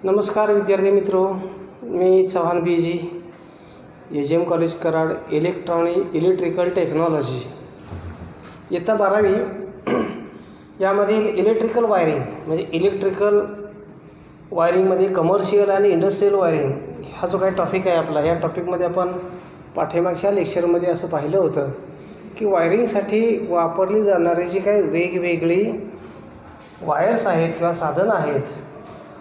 नमस्कार विद्यार्थी मित्रो, मी Chavan BG, AGM college Karad, electrical technology. इयत्ता 12वी यामधील इलेक्ट्रिकल वायरिंग म्हणजे इलेक्ट्रिकल वायरिंगमध्ये कमर्शियल आणि इंडस्ट्रियल वायरिंग हा जो काही टॉपिक आहे आपला, या टॉपिकमध्ये आपण पाठीमागच्या लेक्चरमध्ये असं पाहिलं होतं की वायरिंगसाठी वापरली जाणारी जी काही वेगवेगळी वायर्स आहेत किंवा साधनं आहेत,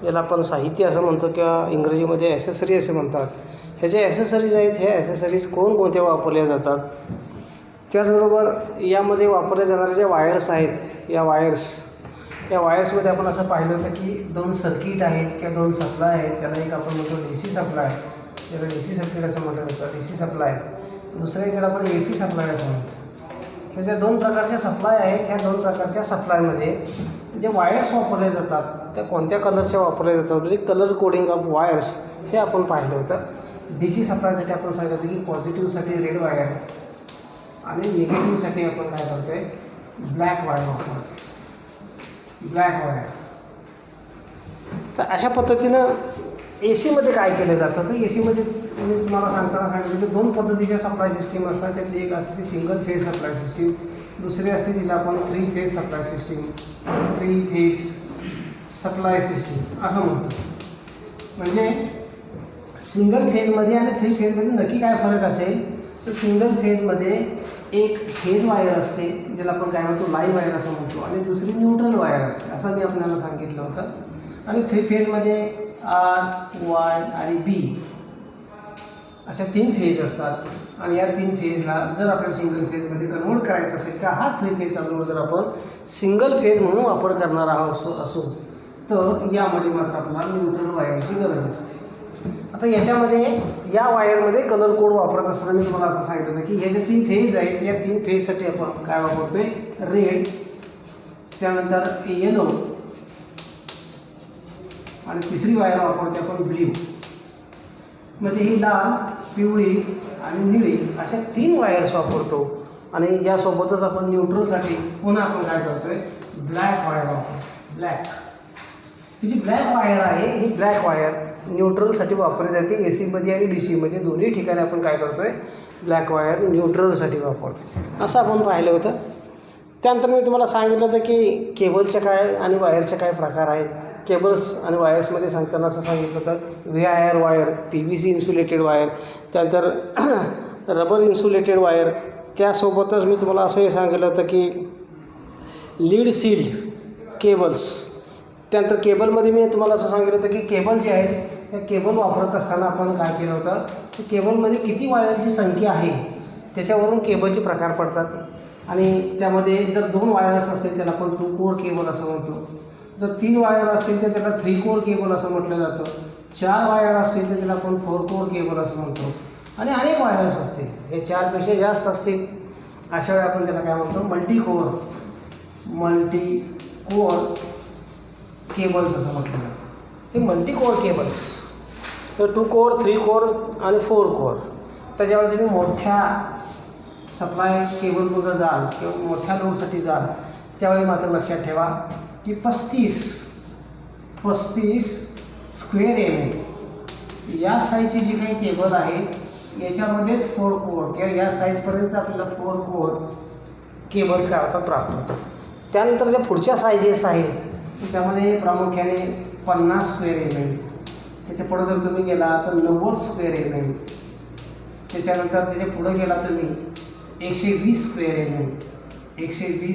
ज्याला आपण साहित्य असं म्हणतो किंवा इंग्रजीमध्ये ॲसेसरी असे म्हणतात, ह्या ज्या ॲसेसरीज आहेत ह्या ॲसेसरीज कोणकोणत्या वापरल्या जातात. त्याचबरोबर यामध्ये वापरल्या जाणाऱ्या ज्या वायर्स आहेत, या वायर्समध्ये आपण असं पाहिलं होतं की 2 सर्किट आहेत किंवा 2 सप्लाय आहेत. त्याला एक आपण म्हणतो DC सप्लाय, त्याला DC सर्किट असं म्हटलं जातं, DC सप्लाय. दुसऱ्या एकाला आपण AC सप्लाय असं म्हणतो. ह्या ज्या 2 प्रकारच्या सप्लाय आहेत, ह्या 2 प्रकारच्या सप्लायमध्ये जे वायर्स वापरले जातात त्या कोणत्या कलरच्या वापरल्या जातात, म्हणजे कलर कोडिंग ऑफ वायर्स हे आपण पाहिलं होतं. DC सप्लायसाठी आपण सांगितलं होतं की पॉझिटिव्हसाठी रेड वायर आणि निगेटिव्हसाठी आपण काय करतो आहे, ब्लॅक वायर वापरतो, ब्लॅक वायर. तर अशा पद्धतीनं AC काय केलं जातं, तर ACमध्ये मी तुम्हाला सांगताना सांगितलं की 2 पद्धतीच्या सप्लाय सिस्टीम असतात. त्यातली एक असते ती सिंगल फेज सप्लाय सिस्टीम, दुसरी असते तिला आपण 3 phase supply system, 3 phase supply system असं म्हणतो. म्हणजे सिंगल फेजमध्ये आणि 3 फेजमध्ये नक्की काय फरक असेल, तर सिंगल फेजमध्ये एक फेज वायर असते, ज्याला आपण काय म्हणतो लाईव्ह वायर असं म्हणतो, आणि दुसरी न्यूट्रल वायर असते असं मी आपल्याला सांगितलं होतं. आणि 3 फेजमध्ये R, Y आणि B अशा 3 फेज असतात. आणि या 3 फेजला जर आपल्याला सिंगल फेजमध्ये कन्वर्ट करायचं असेल का, हा 3 फेज चालू जर आपण सिंगल फेज म्हणून वापर करणार आहोत असो, तर यामध्ये मात्र आपल्याला न्यूट्रल वायरची गरज असते. आता याच्यामध्ये या वायरमध्ये कलर कोड वापरत असताना मी तुम्हाला असं सांगितलं होतं की हे जे 3 फेज आहेत, या 3 फेजसाठी आपण काय वापरतोय, रेड, त्यानंतर येलो, आणि तिसरी वायर वापरते आपण ब्ल्यू. म्हणजे ही लाल, पिवळी आणि निळी अशा 3 वायर्स वापरतो. आणि यासोबतच आपण न्यूट्रलसाठी पुन्हा आपण काय करतोय, ब्लॅक वायर वापरतो. ब्लॅक ही जी ब्लॅक वायर आहे, ही ब्लॅक वायर न्यूट्रलसाठी वापरली जाते. AC आणि DC दोन्ही ठिकाणी आपण काय करतोय, ब्लॅक वायर न्यूट्रलसाठी वापरतो असं आपण पाहिलं होतं. त्यानंतर मी तुम्हाला सांगितलं होतं की केबलच्या काय आणि वायरचे काय प्रकार आहेत. केबल्स आणि वायर्समध्ये सांगताना असं सांगितलं होतं, VIR wire, PVC insulated wire, त्यानंतर रबर इन्सुलेटेड वायर. त्यासोबतच मी तुम्हाला असंही सांगितलं होतं की लीड सील्ड केबल्स. त्यानंतर केबलमध्ये मी तुम्हाला असं सांगितलं होतं की केबल जे आहेत, त्या केबल वापरत असताना आपण काय केलं होतं, की केबलमध्ये किती वायरची संख्या आहे त्याच्यावरून केबलचे प्रकार पडतात. आणि त्यामध्ये जर 2 वायर्स असतील त्याला आपण 2 कोर केबल असं म्हणतो. जर 3 वायर असतील तर त्याला 3 कोर केबल असं म्हटलं जातं. 4 वायर असतील तर त्याला आपण 4 कोर केबल असं म्हणतो. आणि अनेक वायर्स असतील, हे 4पेक्षा जास्त असतील, अशा वेळी आपण त्याला काय म्हणतो, मल्टी कोर केबल्स असं म्हटलं जातं. हे मल्टी कोर केबल्स, तर 2 कोर, 3 कोर आणि 4 कोर. त्याच्यावर तुम्ही मोठ्या सप्लाय केबलमध्ये जाल किंवा मोठ्या लोडसाठी जाल, त्यावेळी मात्र लक्षात ठेवा की 35 स्क्वेअर mm या साईजची जी काही केबल आहे, याच्यामध्येच 4 कोर किंवा या साईजपर्यंत आपल्याला 4 कोर केबल्स काय होतात, प्राप्त होतात. त्यानंतर ज्या पुढच्या साईजेस आहेत त्यामध्ये प्रामुख्याने 50 स्क्वेअर mm, त्याच्या पुढे जर तुम्ही गेला तर 90 स्क्वेअर mm, त्याच्यानंतर त्याच्या पुढे गेला तुम्ही 120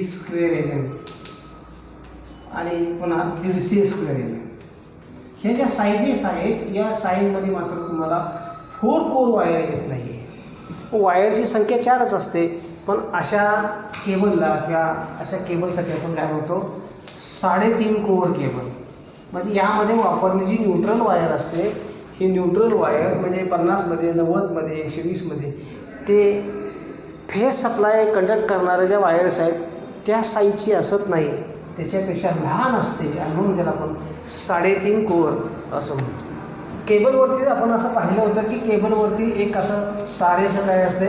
स्क्वेअर mm, आणि पुन्हा 150 स्क्वेअर mm. ह्या ज्या साईजेस आहेत, या साईजमध्ये मात्र तुम्हाला 4 कोर वायर येत नाही आहे. वायरची संख्या 4च असते. पण अशा केबलला किंवा अशा केबलसाठी आपण काय म्हणतो, 3.5 कोर केबल. म्हणजे यामध्ये वापरली जी न्यूट्रल वायर असते, ही न्यूट्रल वायर म्हणजे 50, 90, 120 ते फेज सप्लाय कंडक्ट करणाऱ्या ज्या वायर्स आहेत त्या साईजची असत नाही, त्याच्यापेक्षा लहान असते, आणि म्हणून त्याला आपण 3.5 कोर असं म्हणतो. केबलवरती आपण असं पाहिलं होतं की केबलवरती एक असं तारेचं काय असते,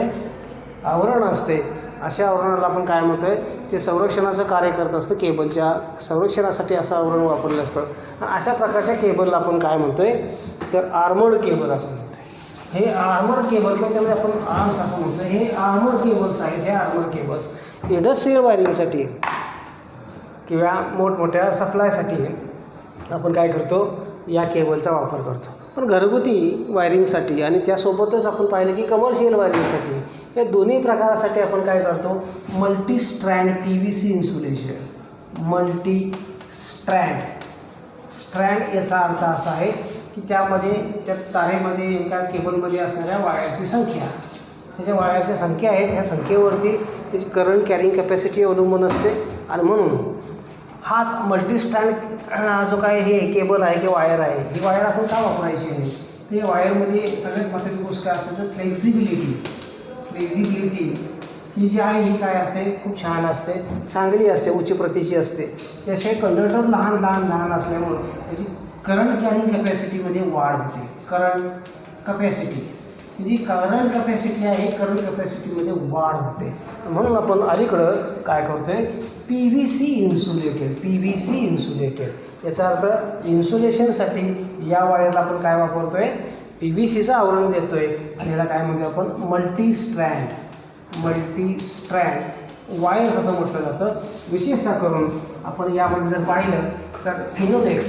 आवरण असते. अशा आवरणाला आपण काय म्हणतोय, ते संरक्षणाचं कार्य करत असतं. केबलच्या संरक्षणासाठी असं आवरण वापरलं असतं. आणि अशा प्रकारच्या केबलला आपण काय म्हणतो आहे तर आर्मर्ड केबल असं म्हणतो आहे. हे आर्मर्ड केबल किंवा त्यामध्ये आपण आर्म्स असं म्हणतो. हे आर्मर्ड केबल्स आहेत. हे आर्मर्ड केबल्स इंडस्ट्रियल वायरिंगसाठी किंवा मोठमोठ्या सप्लायसाठी आपण काय करतो या केबलचा वापर करतो. पण घरगुती वायरिंगसाठी आणि त्यासोबतच आपण पाहिलं की कमर्शियल वायरिंगसाठी या दोन्ही प्रकारासाठी आपण काय करतो multi strand PVC insulation. Multi strand याचा अर्थ असा आहे की त्यामध्ये त्या तारेमध्ये एका केबलमध्ये असणाऱ्या वायरची संख्या त्याच्या वायरच्या संख्या आहेत ह्या संख्येवरती त्याची करंट कॅरिंग कॅपॅसिटी अवलंबून असते. आणि म्हणून हाच मल्टी स्ट्रँड जो काय हे केबल आहे किंवा वायर आहे ही वायर आपण का वापरायची आहे तर या वायरमध्ये सगळ्यात महत्त्वाची गोष्ट काय असते तर फ्लेक्झिबिलिटी ही जी आहे ही काय असते खूप छान असते चांगली असते उच्च प्रतीची असते. त्याशिवाय कंडक्टर लहान असल्यामुळं त्याची करंट कॅरिंग कॅपॅसिटीमध्ये वाढ होते. करंट कॅपॅसिटी ही जी करंट कॅपॅसिटी आहे करंट कॅपॅसिटीमध्ये वाढ होते. म्हणून आपण अलीकडं काय करतो आहे PVC इन्सुलेटेड याचा अर्थ इन्सुलेशनसाठी या वायरला आपण काय वापरतो आहे PVCचं आवरण देतो आहे. आणि याला काय म्हणतो आपण मल्टी स्ट्रँड वायर्स असं म्हटलं जातं. विशेषतः करून आपण यामध्ये जर पाहिलं तर फिनोलेक्स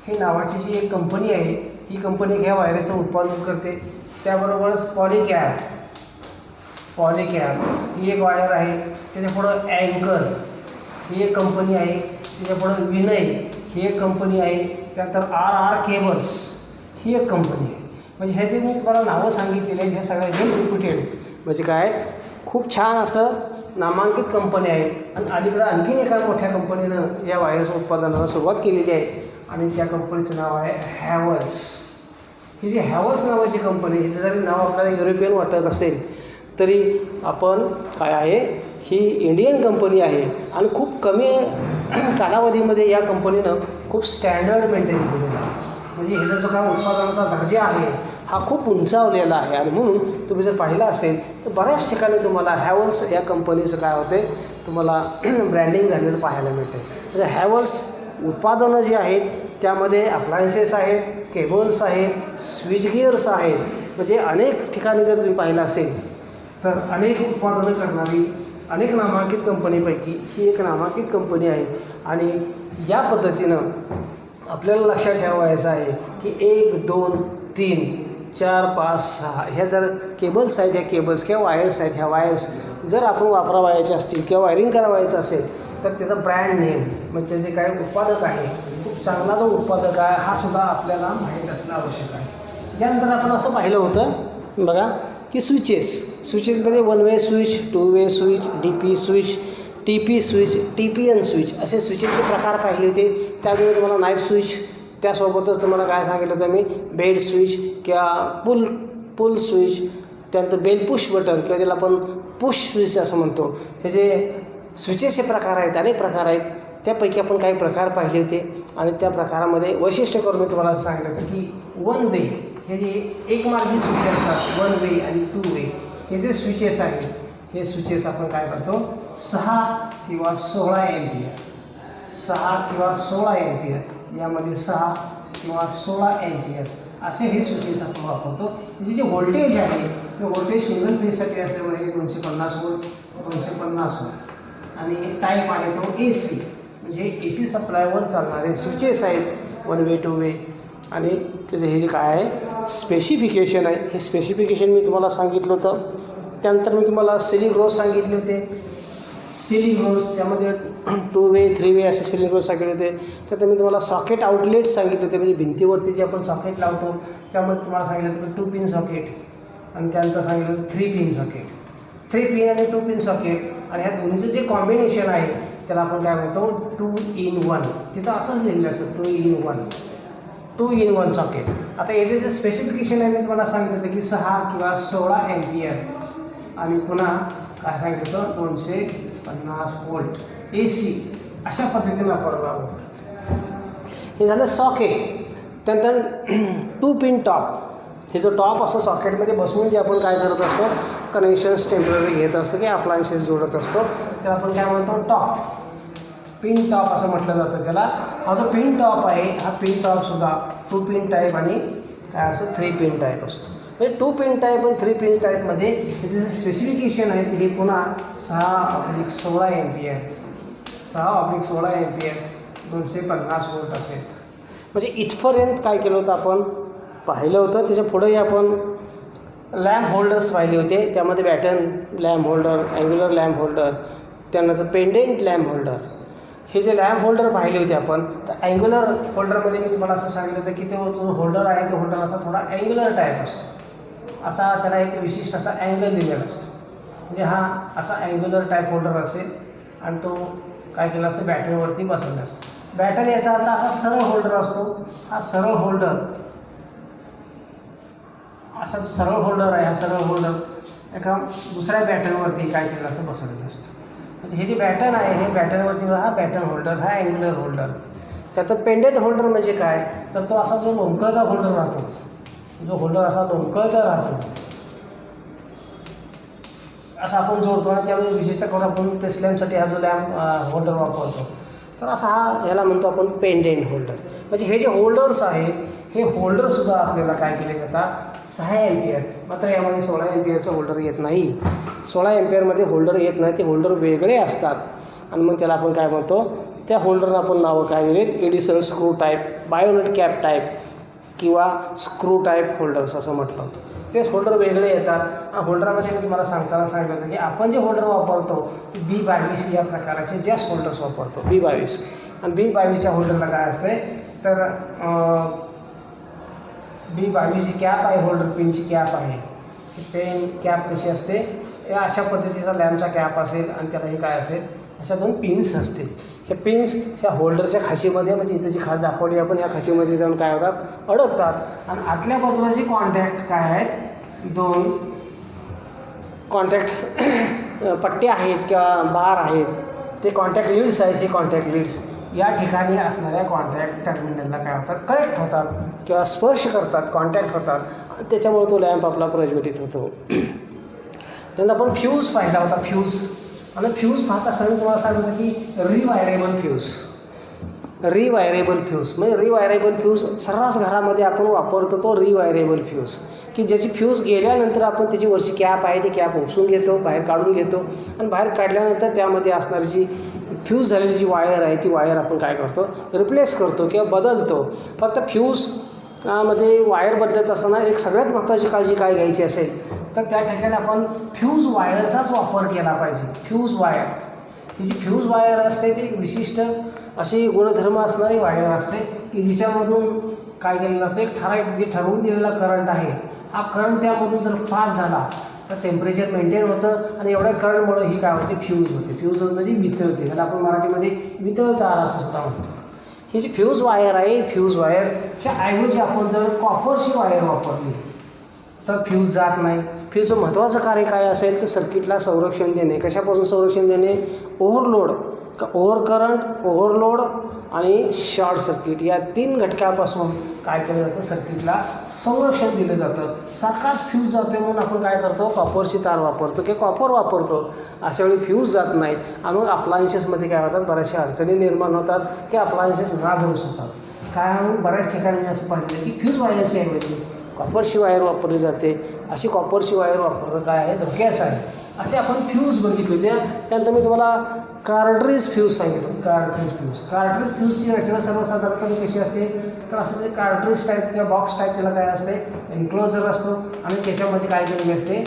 हे नावाची जी एक कंपनी आहे ही कंपनी ह्या वायरचं उत्पादन करते. त्याबरोबरच पॉलीकॅब ही एक वायर आहे. त्याच्यापुढं अँकर ही एक कंपनी आहे. त्याच्यापुढं विनय ही एक कंपनी आहे. त्यानंतर RR केबल्स ही एक कंपनी आहे. म्हणजे ह्याचे मी तुम्हाला नावं सांगितलेली आहेत. ह्या सगळ्या वेल रिप्युटेड म्हणजे काय खूप छान असं नामांकित कंपनी आहेत. आणि अलीकडं आणखीन एका मोठ्या कंपनीनं या वायरच्या उत्पादनाला सुरुवात केलेली आहे आणि त्या कंपनीचं नाव आहे हॅवल्स. ही जी हॅवल्स नावाची कंपनी हिचं जरी नाव आपल्याला युरोपियन वाटत असेल तरी आपण काय आहे ही इंडियन कंपनी आहे. आणि खूप कमी कालावधीमध्ये या कंपनीनं खूप स्टँडर्ड मेंटेन केलेलं आहे. म्हणजे ह्याचा जो काय उत्पादनाचा दर्जा आहे हा खूप उंचावलेला आहे. आणि म्हणून तुम्ही जर पाहिलं असेल तर बऱ्याच ठिकाणी तुम्हाला हॅवल्स या कंपनीचं काय होते तुम्हाला ब्रँडिंग झालेलं पाहायला मिळते. म्हणजे हॅवल्स उत्पादनं जी आहेत त्यामध्ये अप्लायन्सेस आहेत केबल्स आहेत स्विच गिअर्स आहेत. म्हणजे अनेक ठिकाणी जर तुम्ही पाहिलं असेल तर अनेक उत्पादनं करणारी अनेक नामांकित कंपनीपैकी ही एक नामांकित कंपनी आहे. आणि या पद्धतीनं आपल्याला लक्षात ठेवायचं आहे की 1 2 3 4 5 6 ह्या जर केबल्स आहेत ह्या केबल्स किंवा वायर्स आहेत ह्या वायर्स जर आपण वापरावायचे असतील किंवा वायरिंग करावायचं असेल तर त्याचा ब्रँड नेम म्हणजे त्याचे काय उत्पादक आहे खूप चांगला जो उत्पादक आहे हा सुद्धा आपल्याला माहीत असणं आवश्यक आहे. त्यानंतर आपण असं पाहिलं होतं बघा की स्विचेसमध्ये 1 वे स्विच 2 वे switch DP switch TP switch TPN switch असे स्विचेसचे प्रकार पाहिले होते. त्यामुळे तुम्हाला नाईफ स्विच त्यासोबतच तुम्हाला काय सांगितलं होतं मी बेड स्विच किंवा पुल स्विच त्यानंतर बेल पुश बटन किंवा त्याला आपण पुश स्विच असं म्हणतो. हे जे स्विचेसचे प्रकार आहेत अनेक प्रकार आहेत त्यापैकी आपण काही प्रकार पाहिले होते. आणि त्या प्रकारामध्ये वैशिष्ट्य करून मी तुम्हाला असं सांगितलं होतं की 1 वे हे जे एकमार्गी स्विच असतात 1 वे आणि 2 वे हे जे स्विचेस आहेत हे स्विचेस आपण काय करतो 6 किंवा 16 एम्पियर 6 किंवा 16 एम्पियर यामध्ये 6 किंवा 16 एम्पियर असे हे स्विचेस आपण वापरतो. म्हणजे जे व्होल्टेज आहे ते व्होल्टेज सिंगल फेजसाठी असल्यामुळे 250 वोल्ट 250 वोल्ट आणि टाईप आहे तो AC म्हणजे AC सप्लायवर चालणारे स्विचेस आहेत 1 वे 2 वे. आणि त्याचे हे जे काय आहे स्पेसिफिकेशन आहे हे स्पेसिफिकेशन मी तुम्हाला सांगितलं होतं. त्यानंतर मी तुम्हाला सिलिंग रोज सांगितले होते. सिलिंग रोज त्यामध्ये 2 वे 3 वे असे सिलिंग रोज सांगितले होते. त्यानंतर मी तुम्हाला सॉकेट आउटलेट्स सांगितले होते म्हणजे भिंतीवरती जे आपण सॉकेट लावतो त्यामध्ये तुम्हाला सांगितलं होतं 2 पिन सॉकेट आणि त्यानंतर सांगितलं होतं 3 पिन सॉकेट 3 पिन आणि 2 पिन सॉकेट. आणि ह्या दोन्हीचं जे कॉम्बिनेशन आहे त्याला आपण काय म्हणतो 2 in 1 तिथं असंच लिहिलं असतं 2 in 1 सॉकेट. आता याचे जे स्पेसिफिकेशन आहे मी तुम्हाला सांगितलं होतं की 6 किंवा 16 एम्पियर आणि पुन्हा काय सांगितलं होतं 250 वोल्ट AC अशा पद्धतीने वापरलं. हे झालं सॉकेट. त्यानंतर 2 पिन टॉप हे जो टॉप असं सॉकेटमध्ये बसवून जे आपण काय करत असतो कनेक्शन्स टेम्पररी घेत असतो की अप्लायन्सेस जोडत असतो त्याला आपण काय म्हणतो टॉप, पिन टॉप असं म्हटलं जातं त्याला. हा जो पिन टॉप आहे हा पिन टॉपसुद्धा 2 पिन टाईप आणि काय असतं 3 पिन टाईप असतो. म्हणजे 2 पिन टाईप आणि 3 पिन टाईपमध्ये त्याचे जे स्पेसिफिकेशन आहे हे पुन्हा 6/16 एम्पियर 6/16 एम्पियर 250 वोल्ट असेल. म्हणजे इथपर्यंत काय केलं होतं आपण पाहिलं होतं. त्याच्या पुढेही आपण लॅम्प होल्डर्स पाहिले होते. त्यामध्ये batten lamp holder, angular lamp holder, त्यानंतर पेंडेंट लॅम्प होल्डर. हे जे लॅम्प होल्डर पाहिले होते आपण तर अँग्युलर होल्डरमध्ये मी तुम्हाला असं सांगितलं होतं की तो होल्डर आहे तो होल्डर असा थोडा अँग्युलर टाईप असतो. असा त्याला एक विशिष्ट असा अँगल दिलेला असतो. म्हणजे हा असा अँग्युलर टाईप होल्डर असेल आणि तो काय केला असतं बॅटरीवरती बसवला असतो. बॅटरी याचा अर्थ असा सरळ होल्डर असतो. हा सरळ होल्डर असा सरळ होल्डर आहे. हा सरळ होल्डर एका दुसऱ्या बॅटरीवरती काय केलं असं बसवलेलं असतं. म्हणजे हे जे बॅटन आहे हे बॅटनवरती हा बॅटन होल्डर हा अँग्युलर होल्डर. त्यात पेंडेंट होल्डर म्हणजे काय तर तो असा जो लोंबकळता होल्डर राहतो, जो होल्डर असा लोंबकळता राहतो असा आपण जोडतो आणि त्यावेळी विशेषतः करून आपण टेस्लॅम्पसाठी हा जो लॅम्प होल्डर वापरतो तर असा हा ह्याला म्हणतो आपण पेंडेंट होल्डर. म्हणजे हे जे होल्डर्स आहेत हे होल्डरसुद्धा आपल्याला काय केले जातात 6 एम्पियर. मात्र यामध्ये 16 एम्पियरचं होल्डर येत नाही. 16 एम्पियरमध्ये होल्डर येत नाही. ते होल्डर वेगळे असतात आणि मग त्याला आपण काय म्हणतो त्या होल्डरला आपण नावं काय दिलेत Edison screw type, BioNTech cap type किंवा स्क्रू टाईप होल्डर्स असं म्हटलं होतं. तेच होल्डर वेगळे येतात. होल्डरमध्ये मी तुम्हाला सांगितलं होतं की आपण जे होल्डर वापरतो B22 या प्रकाराचे जस्ट होल्डर्स वापरतो B22. आणि B22च्या होल्डरला काय असते तर B22 कॅप आहे, होल्डर पिनची कॅप आहे. पेन कॅप कशी असते या अशा पद्धतीचा लॅम्पचा कॅप असेल आणि त्याला हे काय असेल अशा 2 पिन्स असतील. हे पिन्स ह्या होल्डरच्या खाचीमध्ये म्हणजे इथं जी खाच दाखवली आपण या खाचीमध्ये जाऊन काय होतात अडकतात आणि आतल्या बाजूला जे कॉन्टॅक्ट काय आहेत 2 कॉन्टॅक्ट पट्टे आहेत किंवा बार आहेत ते कॉन्टॅक्ट लीड्स आहेत. हे कॉन्टॅक्ट लीड्स या ठिकाणी असणाऱ्या कॉन्टॅक्ट टर्मिनलला काय होतात कनेक्ट होतात किंवा स्पर्श करतात, कॉन्टॅक्ट होतात. त्याच्यामुळे तो लॅम्प आपला प्रज्वलित होतो. त्यानंतर आपण फ्यूज पाहिला होता. आणि फ्यूज पाहत असताना तुम्हाला सांगितलं की रिवायरेबल फ्यूज म्हणजे रिवायरेबल फ्यूज सर्रास घरामध्ये आपण वापरतो तो रिवायरेबल फ्यूज की ज्याची फ्यूज गेल्यानंतर आपण त्याची वरची कॅप आहे ती कॅप उपसून घेतो, बाहेर काढून घेतो आणि बाहेर काढल्यानंतर त्यामध्ये असणारी जी फ्यूज झालेली जी वायर आहे ती वायर आपण काय करतो रिप्लेस करतो किंवा बदलतो. फक्त फ्यूज मध्ये वायर बदलत असताना एक सगळ्यात महत्त्वाची काळजी काय घ्यायची असेल तर त्या ठिकाणी आपण फ्यूज वायरचाच वापर केला पाहिजे. फ्यूज वायर ही जी फ्यूज वायर असते ती विशिष्ट अशी गुणधर्म असणारी वायर असते की जिच्यामधून काय केलेलं असतं एक ठरवून दिलेला करंट आहे. हा करंट त्यामधून जर फास्ट झाला तर टेम्परेचर मेंटेन होतं आणि एवढ्या करंटमुळे ही काय होते फ्यूज होते. फ्यूज म्हणजे वितळते. त्याला आपण मराठीमध्ये वितळतार असं सुद्धा म्हणतो. ही जी फ्यूज वायर आहे फ्यूज वायरच्या ऐवजी आपण जर कॉपरची वायर वापरली तर फ्यूज जात नाही. फ्यूजचं महत्त्वाचं कार्य काय असेल तर सर्किटला संरक्षण देणे. कशापासून संरक्षण देणे ओव्हरलोड, ओव्हर करंट, ओव्हरलोड आणि शॉर्ट सर्किट या 3 घटकापासून काय केलं जातं सर्किटला संरक्षण दिलं जातं. सारखाच फ्यूज जातो म्हणून आपण काय करतो कॉपरची तार वापरतो किंवा कॉपर वापरतो. अशा वेळी फ्यूज जात नाही आणि मग अप्लायन्सेसमध्ये काय होतात बऱ्याचशा अडचणी निर्माण होतात की अप्लायन्सेस नादुरुस्त होतात. काय म्हणून बऱ्याच ठिकाणी मी असं पाहिलं की फ्यूज वायरची ऐवजी कॉपरची वायर वापरली जाते. अशी कॉपरची वायर वापरणं काय आहे धोक्याचं आहे. असे आपण फ्यूज बघितले होते. त्यानंतर मी तुम्हाला कार्ट्रिज फ्यूज सांगितलं. कार्ट्रिज फ्यूजची रचना सर्वसाधारणपणे कशी असते तर असं ते कार्ट्रिज टाईप किंवा बॉक्स टाईप त्याला काय असते एन्क्लोजर असतो आणि त्याच्यामध्ये काय केलेली असते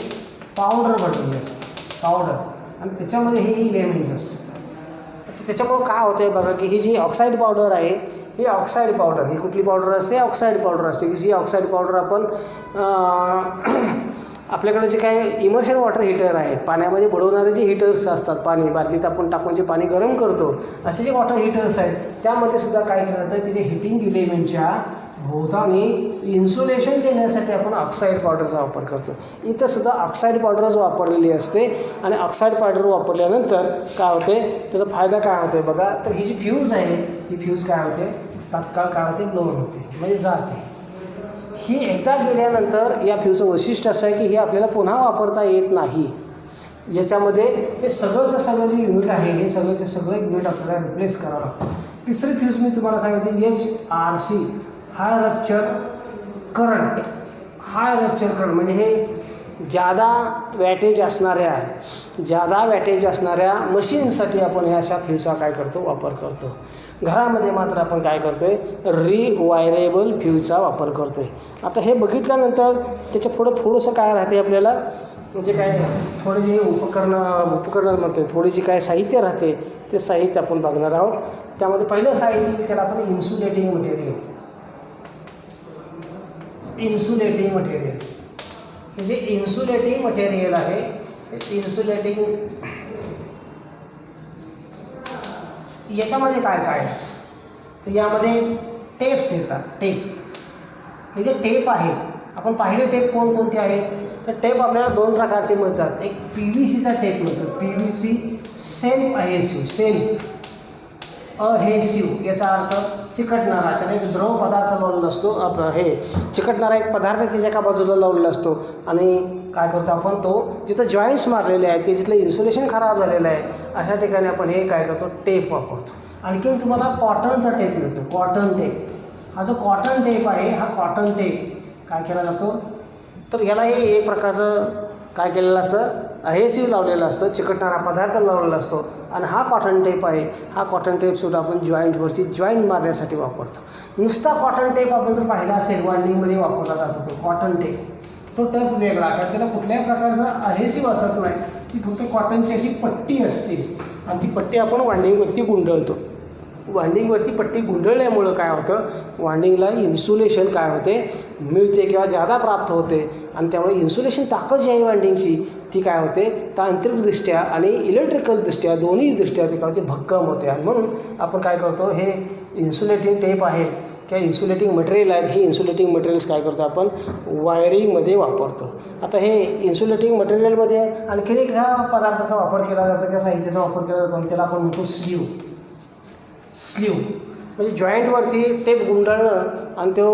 पावडर भरलेली असते पावडर आणि त्याच्यामध्ये हे इलेमेंट्स असतात. त्याच्यामुळं काय होतं आहे बघा की ही जी ऑक्साईड पावडर आहे ही ऑक्साईड पावडर ही कुठली पावडर असते ऑक्साईड पावडर असते की जी ऑक्साईड पावडर आपण आपल्याकडे जे काय इमर्शन वॉटर हीटर आहेत पाण्यामध्ये बुडवणारे जे हीटर्स असतात पाणी बादलीत आपण टाकून जे पाणी गरम करतो असे जे वॉटर हीटर्स आहेत त्यामध्ये सुद्धा काय केलं जातं त्याचे हिटिंग इलेमेंटच्या भोवतानी इन्सुलेशन देण्यासाठी आपण ऑक्साईड पावडरचा वापर करतो. इथं सुद्धा ऑक्साईड पावडरच वापरलेली असते आणि ऑक्साईड पावडर वापरल्यानंतर काय होते त्याचा फायदा काय होतो आहे बघा तर ही जी फ्यूज आहे ही फ्यूज काय होते तात्काळ काय होते ब्लोन होते म्हणजे जाते. ही एकदा गेल्यानंतर या फ्यूजचं वैशिष्ट्य असं आहे की हे आपल्याला पुन्हा वापरता येत नाही. याच्यामध्ये हे सगळंचं सगळं जे युनिट आहे हे सगळंचे सगळं युनिट आपल्याला रिप्लेस करावं लागतं. तिसरी फ्यूज मी तुम्हाला सांगितली HRC, हाय रप्चर करंट. हाय रप्चर करंट म्हणजे हे जादा वॅटेज असणाऱ्या मशीनसाठी आपण ह्या अशा फ्यूजचा काय करतो, वापर करतो. घरामध्ये मात्र आपण काय करतो आहे, रिवायरेबल फ्यूजचा वापर करतो आहे. आता हे बघितल्यानंतर त्याच्या पुढं थोडंसं काय राहते आपल्याला, म्हणजे काय थोडे जे उपकरणं म्हणतो, थोडी जी काय साहित्य राहते ते साहित्य आपण बघणार आहोत. त्यामध्ये पहिलं साहित्य त्याला आपण इन्सुलेटिंग मटेरियल. हे जे इन्सुलेटिंग मटेरियल आहे ते इन्सुलेटिंग याच्यामध्ये काय काय तर यामध्ये टेप्स येतात. हे जे टेप आहे आपण पाहिले टेप कोणकोणते आहेत, तर टेप आपल्याला दोन प्रकारचे मिळतात. एक PVCचा टेप मिळतो, PVC सेल्फ अहेसिव्ह, याचा अर्थ चिकटणारा. त्याने एक द्रव पदार्थ लावलेला असतो, हे चिकटणारा एक पदार्थ त्याच्या एका बाजूला लावलेला असतो आणि काय करतो आपण, तो जिथं जॉईंट्स मारलेले आहेत की जिथलं इन्सुलेशन खराब झालेलं आहे अशा ठिकाणी आपण हे काय करतो, टेप वापरतो. आणखीन तुम्हाला कॉटनचा टेप मिळतो, कॉटन टेप. हा जो कॉटन टेप आहे हा कॉटन टेप काय केला जातो, तर याला हे एक प्रकारचं काय केलेलं असतं, अहेसिव्ह लावलेलं असतं, चिकटणारा पदार्थ लावलेला असतो. आणि हा कॉटन टेप आहे, हा कॉटन टेपसुद्धा आपण जॉईंटवरती जॉईंट मारण्यासाठी वापरतो. नुसता कॉटन टेप आपण जर पाहिला असेल वायंडिंगमध्ये वापरला जातो तो कॉटन टेप. तो टेप वेगळा, कारण त्याला कुठल्याही प्रकारचा अहेसिव्ह असत नाही, की फक्त कॉटनची अशी पट्टी असते आणि ती पट्टी आपण वायंडिंगवरती गुंडळतो. वायंडिंगवरती पट्टी गुंडळल्यामुळं काय होतं, वायंडिंगला इन्सुलेशन काय होते, मिळते किंवा जादा प्राप्त होते आणि त्यामुळे इन्सुलेशन ताकद जी आहे वायंडिंगची ती काय होते, तांत्रिकदृष्ट्या आणि इलेक्ट्रिकलदृष्ट्या दोन्ही दृष्ट्या ते काय होते, भक्कम होते. आणि म्हणून आपण काय करतो, हे इन्सुलेटिंग टेप आहे किंवा इन्सुलेटिंग मटेरियल आहेत, हे इन्सुलेटिंग मटेरियल्स काय करतो आपण वायरिंगमध्ये वापरतो. आता हे इन्सुलेटिंग मटेरियलमध्ये आणखीन एक ह्या पदार्थाचा वापर केला जातो किंवा साहित्याचा वापर केला जातो आणि त्याला आपण म्हणतो स्लीव. म्हणजे जॉईंटवरती टेप गुंडाळणं आणि तो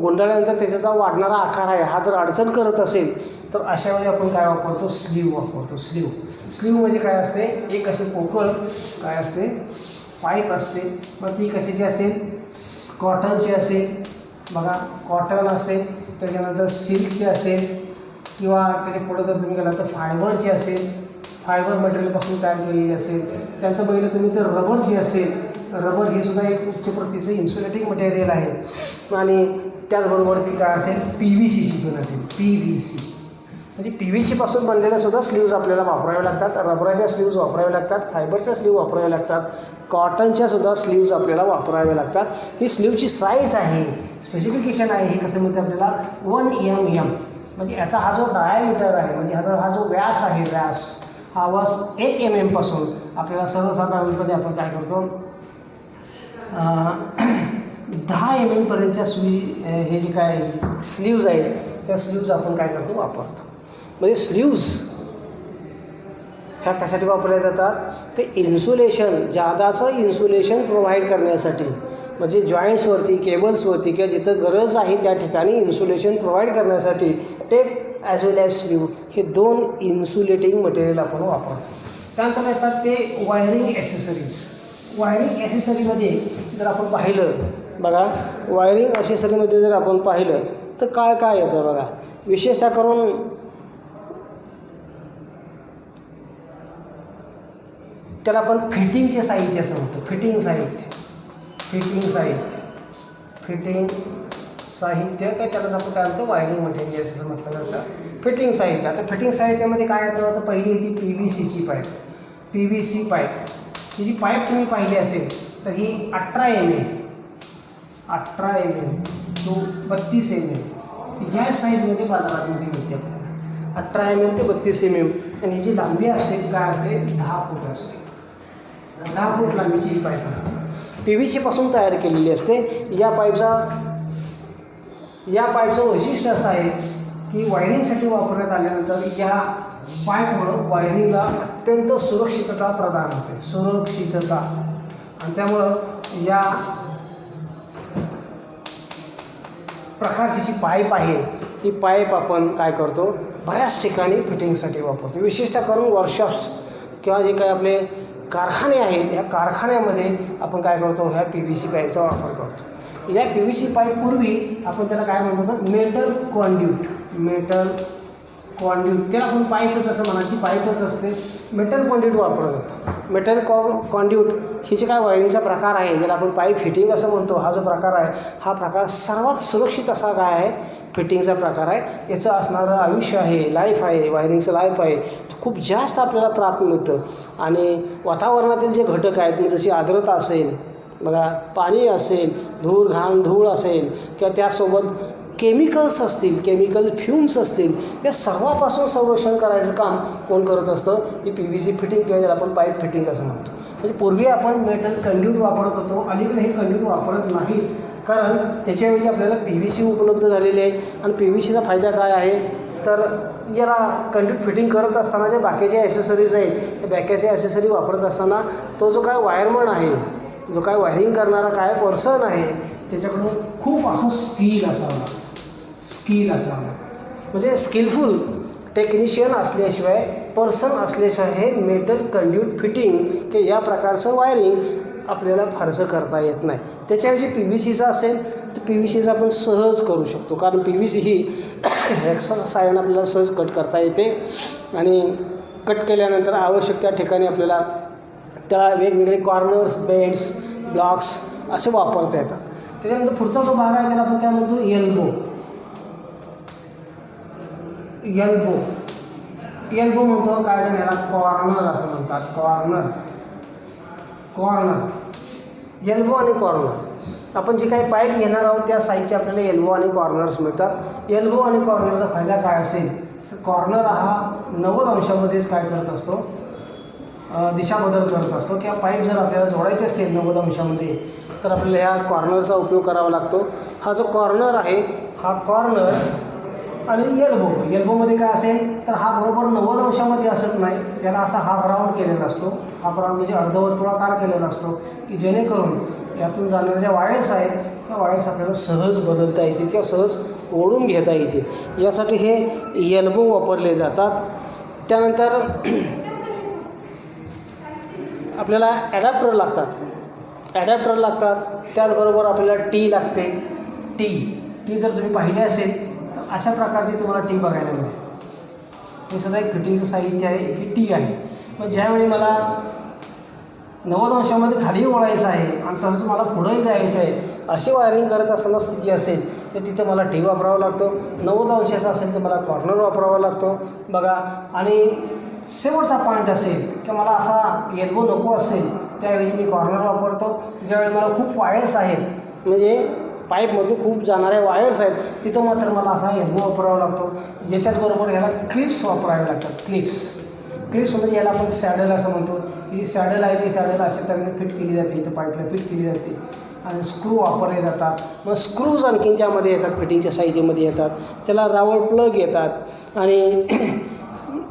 गुंडाळल्यानंतर त्याचा वाढणारा आकार आहे हा जर अडचण करत असेल तर अशा वेळी आपण काय वापरतो, स्लीव वापरतो. स्लीव म्हणजे काय असते, एक अशी पोकळ काय असते, पाईप असते. मग ती कशाची असेल, कॉटनची असेल, बघा कॉटन असेल, त्याच्यानंतर सिल्कची असेल किंवा त्याच्या पुढं जर तुम्ही गेला तर फायबरची असेल, फायबर मटेरियलपासून तयार केलेली असेल. त्यानंतर बघितलं तुम्ही तर रबरची असेल. रबर ही सुद्धा एक उच्च प्रतीचं इन्सुलेटिंग मटेरियल आहे. आणि त्याचबरोबर ती काय असेल, PVCची पण असेल, PVC म्हणजे PVCपासून बनलेल्या सुद्धा स्लीव्ज आपल्याला वापरावे लागतात. रबराच्या स्लीव्ज वापरावे लागतात, फायबरच्या स्लीव वापरावे लागतात, कॉटनच्या सुद्धा स्लीव्ज आपल्याला वापरावे लागतात. ही स्लीवची साईज आहे, स्पेसिफिकेशन आहे, हे कसं म्हणते आपल्याला 1 mm. म्हणजे याचा हा जो डायामीटर आहे, म्हणजे हा जो व्यास आहे, हा व्यास 1 mm पासून आपल्याला सर्वसाधारणपणे आपण काय करतो, 10 mm पर्यंतच्या हे जे काय स्लीव्ज आहेत त्या स्लीव्ज आपण काय करतो, वापरतो. म्हणजे स्लीव्ज ह्या कशासाठी वापरल्या जातात, ते इन्सुलेशन, जादाचं इन्सुलेशन प्रोव्हाइड करण्यासाठी. म्हणजे जॉईंट्सवरती, केबल्सवरती किंवा जिथं गरज आहे त्या ठिकाणी इन्सुलेशन प्रोव्हाइड करण्यासाठी टेप ॲज वेल ॲज स्लीव हे दोन इन्सुलेटिंग मटेरियल आपण वापरतो. त्यानंतर येतात ते वायरिंग ॲसेसरीज. वायरिंग ॲसेसरीमध्ये जर आपण पाहिलं, बघा वायरिंग ॲसेसरीमध्ये जर आपण पाहिलं तर काय काय येतं बघा. विशेषतः करून त्याला आपण फिटिंगचे साहित्य असं म्हणतो. फिटिंग साहित्य काय त्यालाच आपण काय म्हणतो, वायरिंग मटेरियल असं म्हटलं जातं. फिटिंग साहित्य. आता फिटिंग साहित्यामध्ये काय येतं, तर पहिली ती PVCची पाईप. PVC पाईप ही जी पाईप तुम्ही पाहिली असेल तर ही 18 mm to 32 mm ह्या साईजमध्ये बाजारामध्ये मिळते आपल्याला. 18 mm ते 32 mm. आणि ही जी लांबी असते ती काय असते, 10 फूट असते. 10 फूट लांबीची ही पाईप असते, PVC पासून तयार केलेली असते. या पाईपचं वैशिष्ट्य असं आहे की वायरिंगसाठी वापरण्यात आल्यानंतर या पाईपमुळं वायरिंगला अत्यंत सुरक्षितता प्रदान होते. आणि त्यामुळं प्रकारची जी पाईप आहे ही पाईप आपण काय करतो बऱ्याच ठिकाणी फिटिंगसाठी वापरतो. विशेषतः करून वर्कशॉप्स किंवा जे काही आपले कारखाने आहेत या कारखान्यामध्ये आपण काय करतो ह्या PVC पाईपचा वापर करतो. या PVC पाईप पूर्वी आपण त्याला काय म्हणतो तर मेटल कॉन्ड्यूट त्याला आपण पाईपच असं म्हणा की पाईपच असते. मेटल कॉन्ड्यूट वापरलं जातं. मेटल कॉन्ड्यूट ही जे काय वायरिंगचा प्रकार आहे ज्याला आपण पाईप फिटिंग असं म्हणतो हा जो प्रकार आहे हा प्रकार सर्वात सुरक्षित असा काय आहे फिटिंगचा प्रकार आहे. याचं असणारं आयुष्य आहे लाईफ आहे वायरिंगचं लाईफ आहे खूप जास्त आपल्याला प्राप्त मिळतं. आणि वातावरणातील जे घटक आहेत म्हणजे जशी आर्द्रता असेल बघा पाणी असेल धूळ असेल किंवा त्यासोबत केमिकल्स असतील केमिकल फ्युम्स असतील या सर्वापासून संरक्षण करायचं काम कोण करत असतं ही PVC फिटिंग किंवा ज्याला आपण पाईप फिटिंग असं म्हणतो. म्हणजे पूर्वी आपण मेटल कंड्यूट वापरत होतो अलीकडे हे कंड्यूट वापरत नाही कारण त्याच्याऐवजी आपल्याला PVC उपलब्ध झालेले आहे. आणि PVCचा फायदा काय आहे तर याला कंड्यूट फिटिंग करत असताना जे बाकीचे ॲसेसरीज आहेत त्या बाकीचे ॲसेसरी वापरत असताना तो जो काय वायरमन आहे जो काय वायरिंग करणारा काय पर्सन आहे त्याच्याकडून खूप असं स्किल असावं म्हणजे स्किलफुल टेक्निशियन असल्याशिवाय पर्सन असल्याशिवाय हे मेटल कंड्यूट फिटिंग की या प्रकारचं वायरिंग आपल्याला फारसं करता येत नाही. त्याच्याऐवजी PVCचा असेल तर PVCचा आपण सहज करू शकतो कारण PVC ही हेक्सॉच्या साहाय्याने आपल्याला सहज कट करता येते. आणि कट केल्यानंतर आवश्यक त्या ठिकाणी आपल्याला त्याला वेगवेगळे कॉर्नर्स बेंड्स ब्लॉक्स असे वापरता येतात. त्याच्यानंतर पुढचा जो भाग आहे त्याला आपण काय म्हणतो एल्बो म्हणतो काय याला कॉर्नर असं म्हणतात. कॉर्नर एल्बो आणि कॉर्नर आपण जे काही पाईप घेणार आहोत त्या साईजचे आपल्याला एल्बो आणि कॉर्नर्स मिळतात. एल्बो आणि कॉर्नरचा फायदा काय असेल तर कॉर्नर हा 90 अंशामध्येच काय करत असतो दिशा बदल करत असतो. किंवा पाईप जर आपल्याला जोडायचे असेल 90 अंशामध्ये तर आपल्याला ह्या कॉर्नरचा उपयोग करावा लागतो. हा जो कॉर्नर आहे हा कॉर्नर आणि एल्बोमध्ये काय असेल तर हा बरोबर 90 अंशामध्ये असत नाही याला असा हाफ राऊंड केलेला असतो. हाफ राऊंड म्हणजे अर्धवर्तुळाकार केलेला असतो की जेणेकरून यातून जाणाऱ्या ज्या वायर्स आहेत त्या वायर्स आपल्याला सहज बदलता येतील किंवा सहज ओढून घेता येतील यासाठी हे एल्बो वापरले जातात. त्यानंतर आपल्याला ॲडॅप्टर लागतात. त्याचबरोबर आपल्याला टी लागते. टी जर तुम्ही पाहिले असेल तर अशा प्रकारची तुम्हाला टी बघायला मिळते. हे सुद्धा एक फिटिंगचं साहित्य आहे ही टी आहे. मग ज्यावेळी मला 90 अंशामध्ये खाली वळायचं आहे आणि तसंच मला पुढंही जायचं आहे अशी वायरिंग करत असताना स्थिती असेल तर तिथं मला टी वापरावा लागतो. 90 अंशाचा असेल तर मला कॉर्नर वापरावा लागतो बघा. आणि शेवटचा पॉईंट असेल किंवा मला असा एल्बो नको असेल त्यावेळी मी कॉर्नर वापरतो. ज्यावेळी मला खूप वायर्स आहेत म्हणजे पाईपमधून खूप जाणाऱ्या वायर्स आहेत तिथं मात्र मला असा एल्बो वापरावा लागतो. याच्याचबरोबर ह्याला क्लिप्स वापरावे लागतात. क्लिप्स म्हणजे याला आपण सॅडल असं म्हणतो. ही सॅडल आहे ती सॅडल अशा तऱ्हेने फिट केली जाते इथं पाईपला फिट केली जाते आणि स्क्रू वापरले जातात. मग स्क्रूज आणखीन त्यामध्ये येतात फिटिंगच्या साहित्यामध्ये येतात. त्याला रावळ प्लग येतात आणि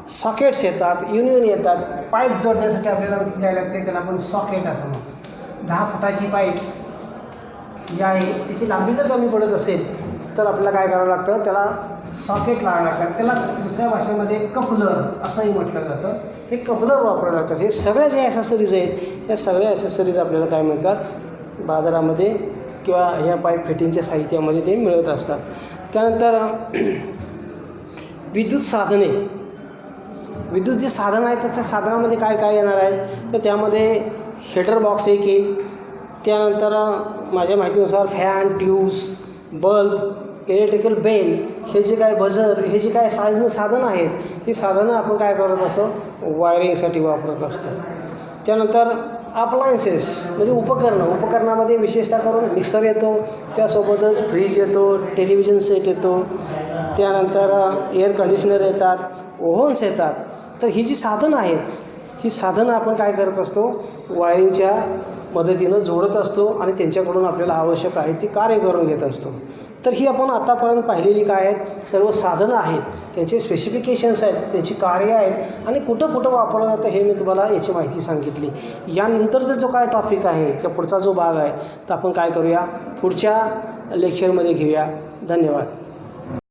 सॉकेट्स येतात युनियन येतात. पाईप जोडण्यासाठी आपल्याला द्यायला लागते त्याला आपण सॉकेट असं म्हणतो. 10 फुटाची पाईप जी आहे तिची लांबी जर कमी पडत असेल तर आपल्याला काय करावं लागतं त्याला सॉकेट लावावं लागतात. त्याला दुसऱ्या भाषेमध्ये कपलर असंही म्हटलं जातं. हे कपलर वापरावं लागतात. हे सगळ्या जे ॲसेसरीज आहेत या सगळ्या ॲसेसरीज आपल्याला काय मिळतात बाजारामध्ये किंवा ह्या पाईप फिटिंगच्या साहित्यामध्ये ते मिळत असतात. त्यानंतर विद्युत जे साधन आहे तर त्या साधनामध्ये काय येणार आहे तर त्यामध्ये हेडर बॉक्स एक येईल. त्यानंतर माझ्या माहितीनुसार fan tubes bulb electrical bell हे जे काय बझर हे जे काय साधनं आहेत ही साधनं आपण काय करत असतो वायरिंगसाठी वापरत असतो. त्यानंतर अप्लायन्सेस म्हणजे उपकरणामध्ये विशेषतः करून मिक्सर येतो. त्यासोबतच फ्रीज येतो टेलिव्हिजन सेट येतो. त्यानंतर एअर कंडिशनर येतात ओव्हन्स येतात. तर ही जी साधनं आहेत ही साधनं आपण काय करत असतो वायरिंगच्या मदतीनं जोडत असतो आणि त्यांच्याकडून आपल्याला आवश्यक आहे ती कार्य करून घेत असतो. तर ही आपण आतापर्यंत पाहिलेली काय आहेत सर्व साधनं आहेत त्यांचे स्पेसिफिकेशन्स आहेत त्यांची कार्य आहेत आणि कुठं वापरलं जातं हे मी तुम्हाला याची माहिती सांगितली. यानंतरचा जो काय टॉपिक आहे किंवा पुढचा जो भाग आहे तर आपण काय करूया पुढच्या लेक्चरमध्ये घेऊया. धन्यवाद.